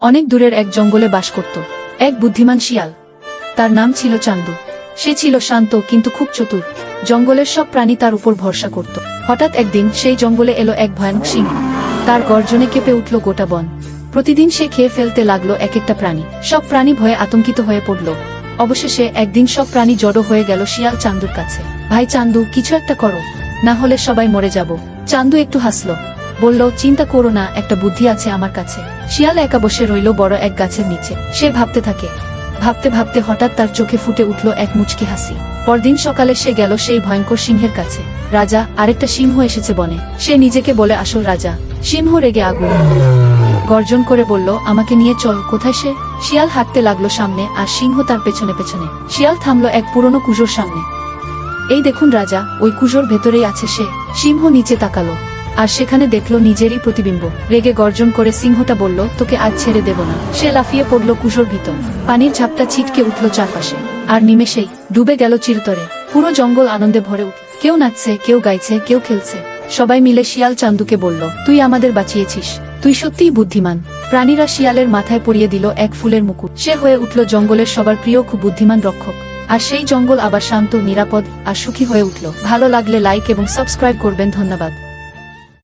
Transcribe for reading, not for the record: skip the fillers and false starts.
অনেক দূরের এক জঙ্গলে বাস করত এক বুদ্ধিমান শিয়াল। তার নাম ছিল চান্দু। সে ছিল শান্ত কিন্তু খুব চতুর। জঙ্গলের সব প্রাণী তার উপর ভরসা করত। হঠাৎ একদিন সেই জঙ্গলে এলো এক ভয়ানক সিংহ। তার গর্জনে কেঁপে উঠল গোটা বন। প্রতিদিন সে খেয়ে ফেলতে লাগলো এক একটা প্রাণী। সব প্রাণী ভয়ে আতঙ্কিত হয়ে পড়ল। অবশেষে একদিন সব প্রাণী জড়ো হয়ে গেল শিয়াল চান্দুর কাছে। ভাই চান্দু, কিছু একটা করো, না হলে সবাই মরে যাব। চান্দু একটু হাসলো, বলল, চিন্তা করো না, একটা বুদ্ধি আছে আমার কাছে। শিয়াল একা বসে রইল বড় এক গাছের নিচে। সে ভাবতে থাকে। ভাবতে ভাবতে হঠাৎ তার চোখে ফুটে উঠল এক মুচকি হাসি। পরদিন সকালে সে গেল সেই ভয়ঙ্কর সিংহের কাছে। রাজা, আরেকটা সিংহ এসেছে বনে। সে নিজেকে বলে আসল রাজা। সিংহ রেগে আগুন গর্জন করে বলল, আমাকে নিয়ে চল। কোথায় সে? শিয়াল হাঁটতে লাগলো সামনে, আর সিংহ তার পেছনে পেছনে। শিয়াল থামলো এক পুরনো কুজোর সামনে। এই দেখুন রাজা, ওই কুজোর ভেতরেই আছে সে। সিংহ নিচে তাকালো, আর সেখানে দেখলো নিজেরই প্রতিবিম্ব। রেগে গর্জন করে সিংহটা বলল, তোকে আজ ছেড়ে দেব না। সে লাফিয়ে পড়ল কুজোর ভিতর। পানির ঝাপটা ছিটকে উঠল চারপাশে, আর নিমেষেই ডুবে গেল চিরতরে। পুরো জঙ্গল আনন্দে ভরে উঠল। কেউ নাচছে, কেউ গাইছে, কেউ খেলছে। সবাই মিলে শিয়াল চান্দুকে বলল, তুই আমাদের বাঁচিয়েছিস, তুই সত্যিই বুদ্ধিমান। প্রাণীরা শিয়ালের মাথায় পরিয়ে দিল এক ফুলের মুকুট। সে হয়ে উঠল জঙ্গলের সবার প্রিয় খুব বুদ্ধিমান রক্ষক। আর সেই জঙ্গল আবার শান্ত, নিরাপদ আর সুখী হয়ে উঠল। ভালো লাগলে লাইক এবং সাবস্ক্রাইব করবেন। ধন্যবাদ।